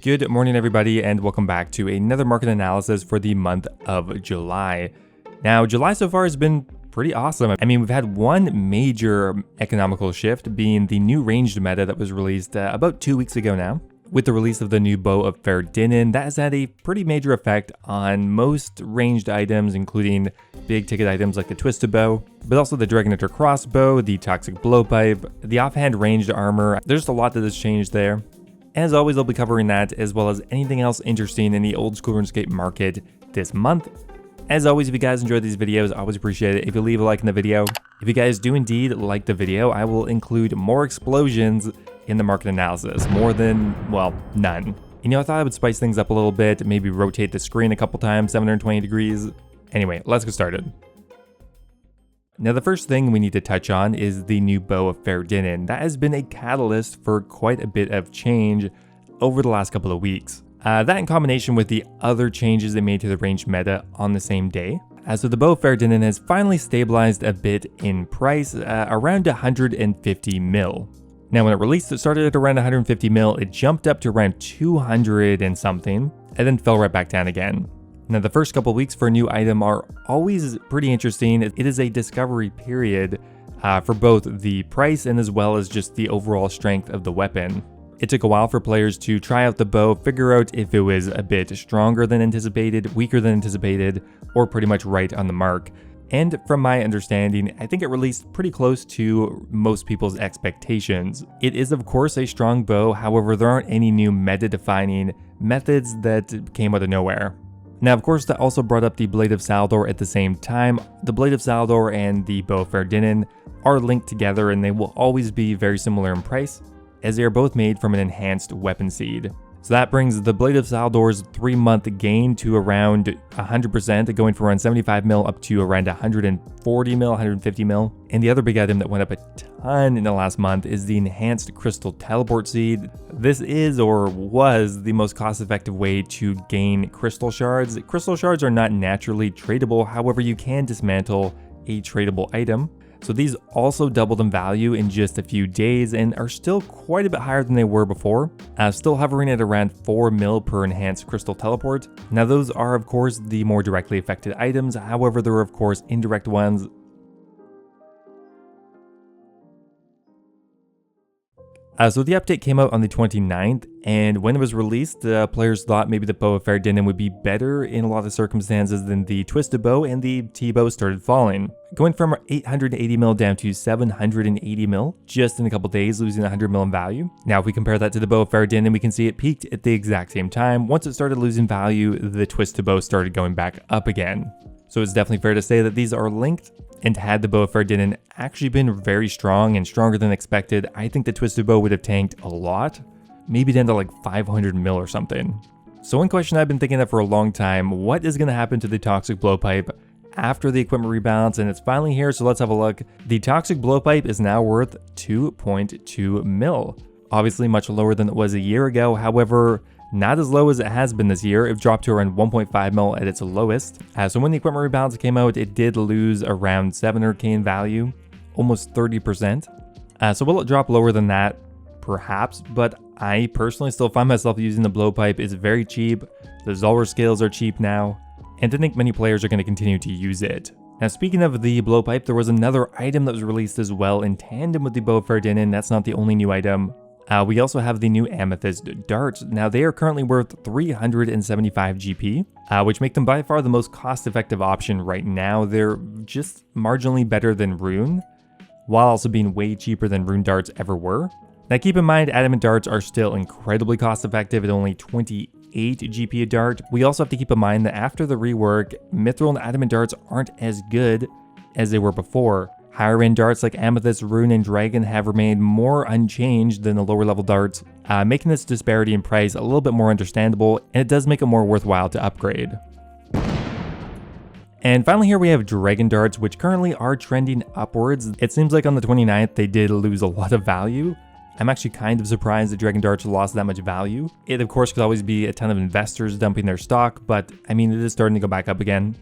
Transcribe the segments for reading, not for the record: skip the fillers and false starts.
Good morning everybody and welcome back to another market analysis for the month of July. Now July so far has been pretty awesome. I mean, we've had one major economical shift being the new ranged meta that was released about 2 weeks ago now. With the release of the new bow of faerdhinen, that has had a pretty major effect on most ranged items, including big ticket items like the twisted bow, but also the Dragon Hunter crossbow, the toxic blowpipe, the offhand ranged armor. There's just a lot that has changed there. As always, I'll be covering that as well as anything else interesting in the old school RuneScape market this month. As always, if you guys enjoyed these videos, I always appreciate it if you leave a like in the video. If you guys do indeed like the video, I will include more explosions in the market analysis, more than, well, none. You know, I thought I would spice things up a little bit, maybe rotate the screen a couple times, 720 degrees. Anyway, let's get started. Now the first thing we need to touch on is the new bow of faerdhinen. That has been a catalyst for quite a bit of change over the last couple of weeks. That in combination with the other changes they made to the ranged meta on the same day. So the bow of faerdhinen has finally stabilized a bit in price, around 150 mil. Now when it released, it started at around 150 mil, it jumped up to around 200 and something, and then fell right back down again. Now the first couple weeks for a new item are always pretty interesting. It is a discovery period for both the price and as well as just the overall strength of the weapon. It took a while for players to try out the bow, figure out if it was a bit stronger than anticipated, weaker than anticipated, or pretty much right on the mark. And from my understanding, I think it released pretty close to most people's expectations. It is of course a strong bow, however there aren't any new meta-defining methods that came out of nowhere. Now, of course, that also brought up the Blade of Saldor at the same time. The Blade of Saldor and the Bow of faerdhinen are linked together and they will always be very similar in price, as they are both made from an enhanced weapon seed. So that brings the Blade of Saldor's 3-month gain to around 100%, going from around 75 mil up to around 140 mil, 150 mil. And the other big item that went up a ton in the last month is the enhanced crystal teleport seed. This is or was the most cost-effective way to gain crystal shards. Crystal shards are not naturally tradable, however you can dismantle a tradable item. So these also doubled in value in just a few days and are still quite a bit higher than they were before, still hovering at around 4 mil per enhanced crystal teleport. Now those are of course the more directly affected items, however there are of course indirect ones. So the update came out on the 29th, and when it was released, the players thought maybe the bow of faerdhinen would be better in a lot of circumstances than the twisted bow, and the T-bow started falling, going from 880 mil down to 780 mil just in a couple days, losing 100 mil in value. Now if we compare that to the bow of faerdhinen, we can see it peaked at the exact same time. Once it started losing value, the twisted bow started going back up again. So it's definitely fair to say that these are linked. And had the bow of faerdhinen actually been very strong and stronger than expected, I think the twisted bow would have tanked a lot, maybe down to like 500 mil or something. So one question I've been thinking of for a long time, what is going to happen to the toxic blowpipe after the equipment rebalance? And it's finally here, so let's have a look. The toxic blowpipe is now worth 2.2 mil. Obviously much lower than it was a year ago, however, not as low as it has been this year. It dropped to around 1.5 mil at its lowest. So when the equipment rebalance came out, it did lose around 700k in value, almost 30%. So will it drop lower than that? Perhaps, but I personally still find myself using the blowpipe. It's very cheap. The Zulrah scales are cheap now, and I think many players are going to continue to use it. Now speaking of the blowpipe, there was another item that was released as well in tandem with the bow of faerdhinen. That's not the only new item. We also have the new amethyst darts. Now they are currently worth 375 GP, which make them by far the most cost-effective option right now. They're just marginally better than rune, while also being way cheaper than rune darts ever were. Now keep in mind, adamant darts are still incredibly cost-effective at only 28 GP a dart. We also have to keep in mind that after the rework, mithril and adamant darts aren't as good as they were before. Higher end darts like Amethyst, Rune, and Dragon have remained more unchanged than the lower level darts, making this disparity in price a little bit more understandable, and it does make it more worthwhile to upgrade. And finally here we have Dragon darts, which currently are trending upwards. It seems like on the 29th they did lose a lot of value. I'm actually kind of surprised that Dragon darts lost that much value. It of course could always be a ton of investors dumping their stock, but I mean it is starting to go back up again.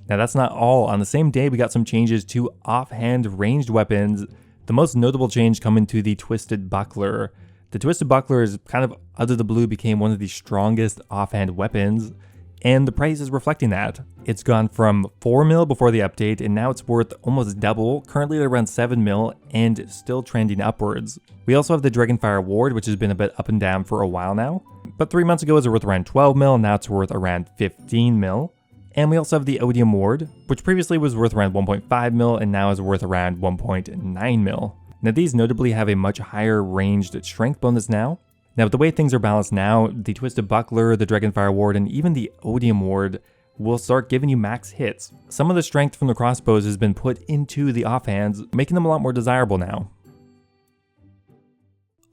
Now that's not all. On the same day, we got some changes to offhand ranged weapons. The most notable change coming to the Twisted Buckler. The Twisted Buckler is kind of out of the blue became one of the strongest offhand weapons, and the price is reflecting that. It's gone from 4 mil before the update, and now it's worth almost double, currently at around 7 mil, and still trending upwards. We also have the Dragonfire award, which has been a bit up and down for a while now, but 3 months ago it was worth around 12 mil, now it's worth around 15 mil. And we also have the Odium award, which previously was worth around 1.5 mil, and now is worth around 1.9 mil. Now these notably have a much higher ranged strength bonus now. Now with the way things are balanced now, the Twisted Buckler, the Dragonfire award, and even the Odium award will start giving you max hits. Some of the strength from the crossbows has been put into the offhands, making them a lot more desirable now.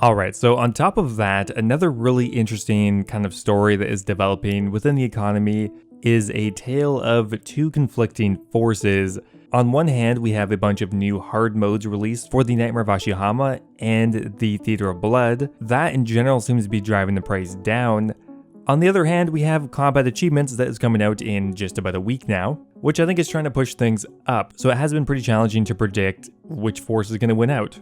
Alright, so on top of that, another really interesting kind of story that is developing within the economy is a tale of two conflicting forces. On one hand, we have a bunch of new hard modes released for the Nightmare of Ashihama and the Theater of Blood. That in general seems to be driving the price down. On the other hand, we have combat achievements that is coming out in just about a week now, which I think is trying to push things up. So it has been pretty challenging to predict which force is going to win out.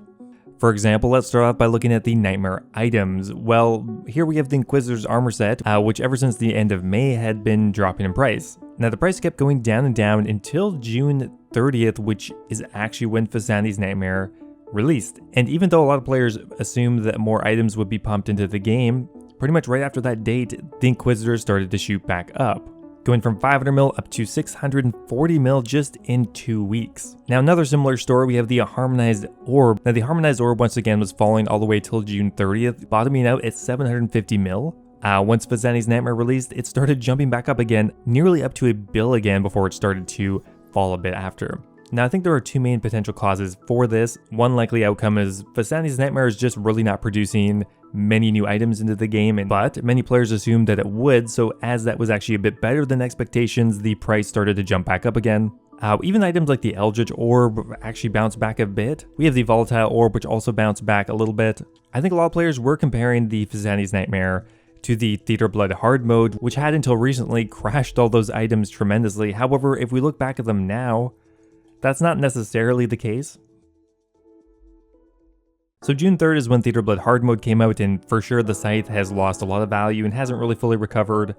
For example, let's start off by looking at the Nightmare items. Well, here we have the Inquisitors armor set, which ever since the end of May had been dropping in price. Now the price kept going down and down until June 30th, which is actually when Phasani's Nightmare released. And even though a lot of players assumed that more items would be pumped into the game, pretty much right after that date, the Inquisitors started to shoot back up, going from 500 mil up to 640 mil just in 2 weeks. Now another similar story, we have the Harmonized Orb. Now the Harmonized Orb once again was falling all the way till June 30th, bottoming out at 750 mil. Once Phasani's Nightmare released, it started jumping back up again, nearly up to a bill again before it started to fall a bit after. Now I think there are two main potential causes for this. One likely outcome is Phasani's Nightmare is just really not producing many new items into the game, but many players assumed that it would, so as that was actually a bit better than expectations, the price started to jump back up again. Even items like the Eldrich Orb actually bounced back a bit. We have the Volatile Orb, which also bounced back a little bit. I think a lot of players were comparing the Phasani's Nightmare to the Theater Blood hard mode, which had until recently crashed all those items tremendously. However, if we look back at them now, that's not necessarily the case. So June 3rd is when Theater Blood hard mode came out, and for sure the Scythe has lost a lot of value and hasn't really fully recovered.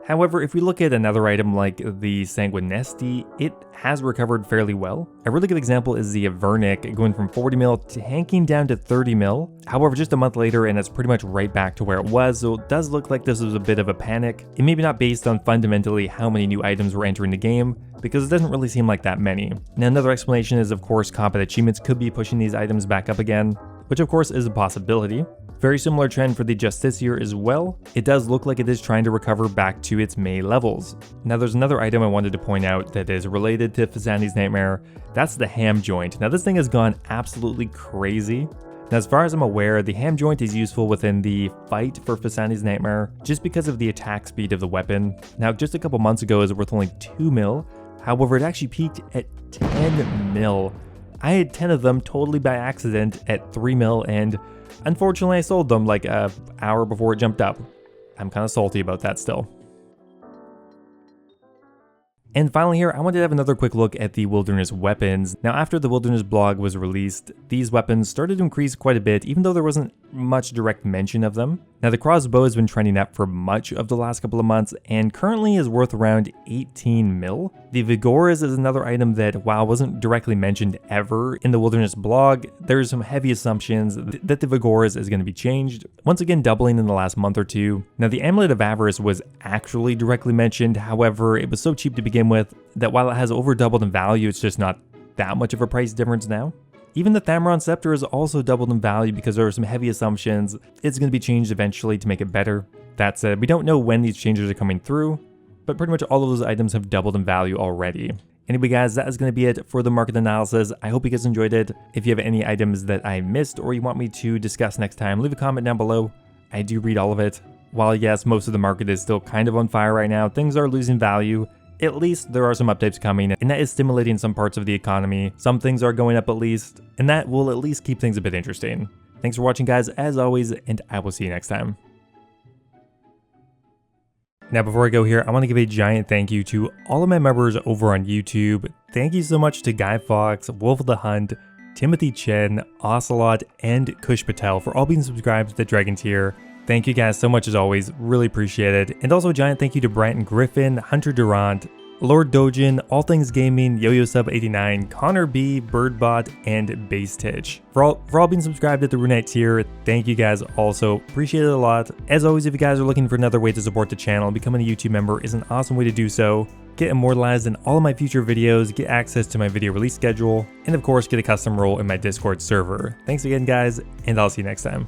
However, if we look at another item like the Sanguinesti, it has recovered fairly well. A really good example is the Avernic, going from 40 mil to tanking down to 30 mil. However, just a month later and it's pretty much right back to where it was, so it does look like this was a bit of a panic. It may be not based on fundamentally how many new items were entering the game, because it doesn't really seem like that many. Now another explanation is of course combat achievements could be pushing these items back up again, which of course is a possibility. Very similar trend for the Justiciar as well. It does look like it is trying to recover back to its May levels. Now there's another item I wanted to point out that is related to Phasani's Nightmare. That's the ham joint. Now this thing has gone absolutely crazy. Now as far as I'm aware, the ham joint is useful within the fight for Phasani's Nightmare just because of the attack speed of the weapon. Now just a couple months ago it was worth only 2 mil. However, it actually peaked at 10 mil. I had 10 of them totally by accident at 3 mil, and unfortunately I sold them like an hour before it jumped up. I'm kind of salty about that still. And finally here, I wanted to have another quick look at the Wilderness weapons. Now after the Wilderness blog was released, these weapons started to increase quite a bit, even though there wasn't much direct mention of them. Now the crossbow has been trending up for much of the last couple of months and currently is worth around 18 mil. The Vigorous is another item that, while wasn't directly mentioned ever in the Wilderness blog, there's some heavy assumptions that the Vigorous is going to be changed, once again doubling in the last month or two. Now the Amulet of Avarice was actually directly mentioned, however it was so cheap to begin with that while it has over doubled in value, it's just not that much of a price difference now. Even the Thamron Scepter is also doubled in value because there are some heavy assumptions it's going to be changed eventually to make it better. That said, we don't know when these changes are coming through, but pretty much all of those items have doubled in value already. Anyway guys, that is going to be it for the market analysis. I hope you guys enjoyed it. If you have any items that I missed or you want me to discuss next time, leave a comment down below. I do read all of it. While yes, most of the market is still kind of on fire right now, things are losing value. At least there are some updates coming, and that is stimulating some parts of the economy. Some things are going up at least, and that will at least keep things a bit interesting. Thanks for watching guys, as always, and I will see you next time. Now before I go here, I want to give a giant thank you to all of my members over on YouTube. Thank you so much to Guy Fox, Wolf of the Hunt, Timothy Chen, Ocelot, and Kush Patel for all being subscribed to the Dragon tier. Thank you guys so much as always, really appreciate it. And also a giant thank you to Brighton Griffin, Hunter Durant, Lord Dojin, All Things Gaming, Yo-Yo Sub 89, Connor B, BirdBot, and Basstich. For all being subscribed at the Runite tier, thank you guys also, appreciate it a lot. As always, if you guys are looking for another way to support the channel, becoming a YouTube member is an awesome way to do so. Get immortalized in all of my future videos, get access to my video release schedule, and of course get a custom role in my Discord server. Thanks again guys, and I'll see you next time.